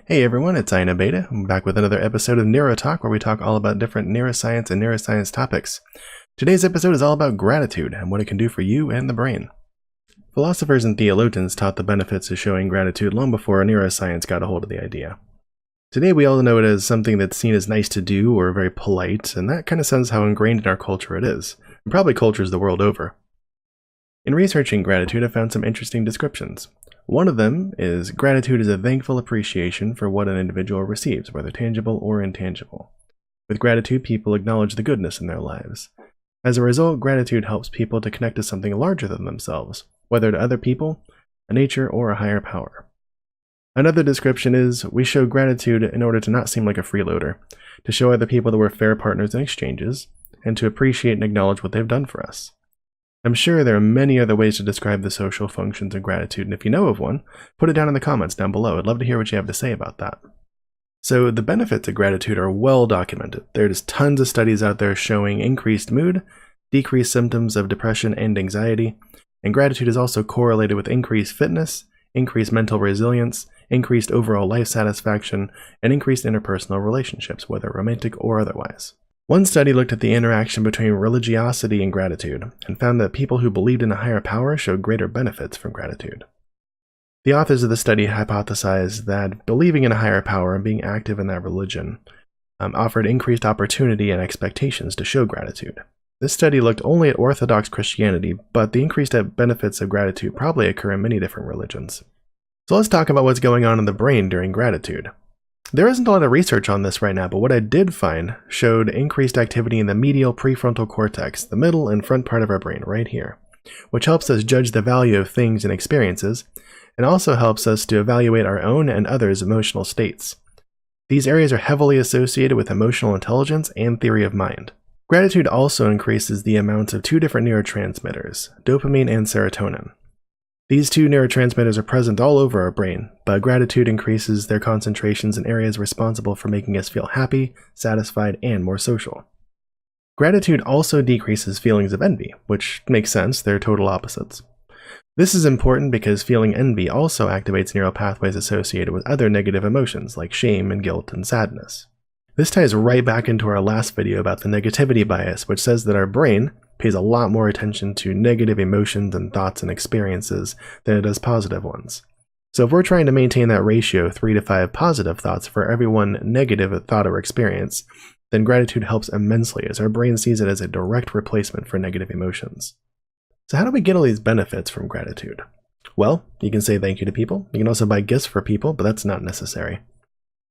Hey everyone, it's Ina Beta. I'm back with another episode of Neuro Talk, where we talk all about different neuroscience and neuroscience topics. Today's episode is all about gratitude and what it can do for you and the brain. Philosophers and theologians taught the benefits of showing gratitude long before neuroscience got a hold of the idea. Today we all know it as something that's seen as nice to do or very polite, and that kind of sounds how ingrained in our culture it is, and probably cultures the world over. In researching gratitude, I found some interesting descriptions. One of them is gratitude is a thankful appreciation for what an individual receives, whether tangible or intangible. With gratitude, people acknowledge the goodness in their lives. As a result, gratitude helps people to connect to something larger than themselves, whether to other people, a nature, or a higher power. Another description is, we show gratitude in order to not seem like a freeloader, to show other people that we're fair partners in exchanges, and to appreciate and acknowledge what they've done for us. I'm sure there are many other ways to describe the social functions of gratitude, and if you know of one, put it down in the comments down below. I'd love to hear what you have to say about that. So the benefits of gratitude are well documented. There's tons of studies out there showing increased mood, decreased symptoms of depression and anxiety, and gratitude is also correlated with increased fitness, increased mental resilience, increased overall life satisfaction, and increased interpersonal relationships, whether romantic or otherwise. One study looked at the interaction between religiosity and gratitude, and found that people who believed in a higher power showed greater benefits from gratitude. The authors of the study hypothesized that believing in a higher power and being active in that religion offered increased opportunity and expectations to show gratitude. This study looked only at Orthodox Christianity, but the increased benefits of gratitude probably occur in many different religions. So let's talk about what's going on in the brain during gratitude. There isn't a lot of research on this right now, but what I did find showed increased activity in the medial prefrontal cortex, the middle and front part of our brain, right here, which helps us judge the value of things and experiences, and also helps us to evaluate our own and others' emotional states. These areas are heavily associated with emotional intelligence and theory of mind. Gratitude also increases the amount of two different neurotransmitters, dopamine and serotonin. These two neurotransmitters are present all over our brain, but gratitude increases their concentrations in areas responsible for making us feel happy, satisfied, and more social. Gratitude also decreases feelings of envy, which makes sense, they're total opposites. This is important because feeling envy also activates neural pathways associated with other negative emotions like shame and guilt and sadness. This ties right back into our last video about the negativity bias, which says that our brain pays a lot more attention to negative emotions and thoughts and experiences than it does positive ones. So if we're trying to maintain that ratio 3 to 5 positive thoughts for every one negative thought or experience, then gratitude helps immensely as our brain sees it as a direct replacement for negative emotions. So how do we get all these benefits from gratitude? Well, you can say thank you to people. You can also buy gifts for people, but that's not necessary.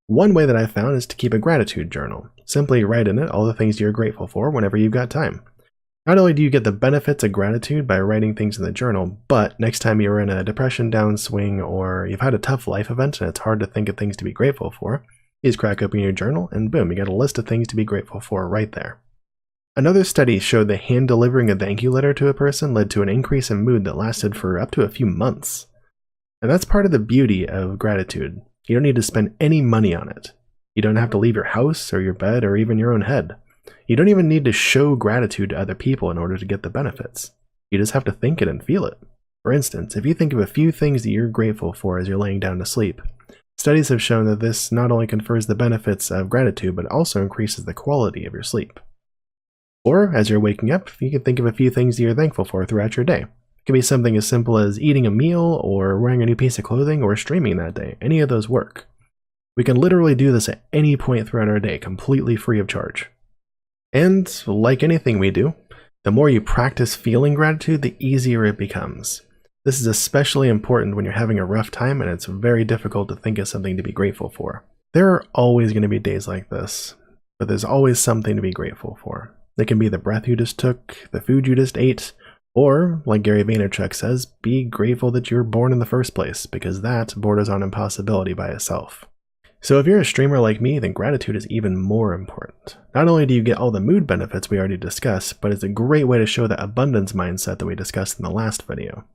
One way that I've found is to keep a gratitude journal. Simply write in it all the things you're grateful for whenever you've got time. Not only do you get the benefits of gratitude by writing things in the journal, but next time you're in a depression downswing or you've had a tough life event and it's hard to think of things to be grateful for, you just crack open your journal and boom, you got a list of things to be grateful for right there. Another study showed that hand delivering a thank you letter to a person led to an increase in mood that lasted for up to a few months. And that's part of the beauty of gratitude. You don't need to spend any money on it. You don't have to leave your house or your bed or even your own head. You don't even need to show gratitude to other people in order to get the benefits. You just have to think it and feel it. For instance, if you think of a few things that you're grateful for as you're laying down to sleep, studies have shown that this not only confers the benefits of gratitude, but also increases the quality of your sleep. Or, as you're waking up, you can think of a few things that you're thankful for throughout your day. It can be something as simple as eating a meal, or wearing a new piece of clothing, or streaming that day. Any of those work. We can literally do this at any point throughout our day, completely free of charge. And, like anything we do, the more you practice feeling gratitude, the easier it becomes. This is especially important when you're having a rough time and it's very difficult to think of something to be grateful for. There are always going to be days like this, but there's always something to be grateful for. It can be the breath you just took, the food you just ate, or, like Gary Vaynerchuk says, be grateful that you were born in the first place, because that borders on impossibility by itself. So if you're a streamer like me, then gratitude is even more important. Not only do you get all the mood benefits we already discussed, but it's a great way to show the abundance mindset that we discussed in the last video.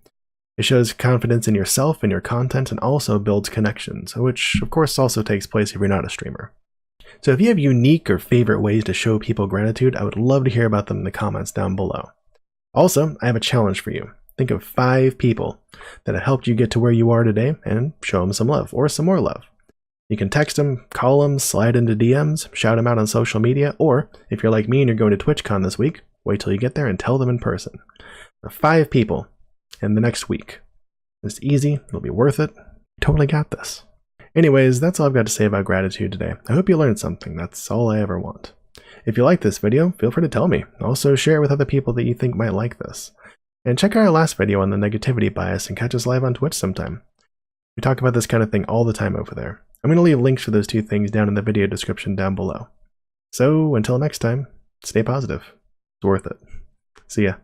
It shows confidence in yourself and your content and also builds connections, which of course also takes place if you're not a streamer. So if you have unique or favorite ways to show people gratitude, I would love to hear about them in the comments down below. Also, I have a challenge for you. Think of 5 people that have helped you get to where you are today and show them some love or some more love. You can text them, call them, slide into DMs, shout them out on social media, or if you're like me and you're going to TwitchCon this week, wait till you get there and tell them in person. 5 people in the next week. It's easy, it'll be worth it. You totally got this. Anyways, that's all I've got to say about gratitude today. I hope you learned something. That's all I ever want. If you like this video, feel free to tell me. Also share it with other people that you think might like this. And check out our last video on the negativity bias and catch us live on Twitch sometime. We talk about this kind of thing all the time over there. I'm going to leave links for those 2 things down in the video description down below. So until next time, stay positive. It's worth it. See ya.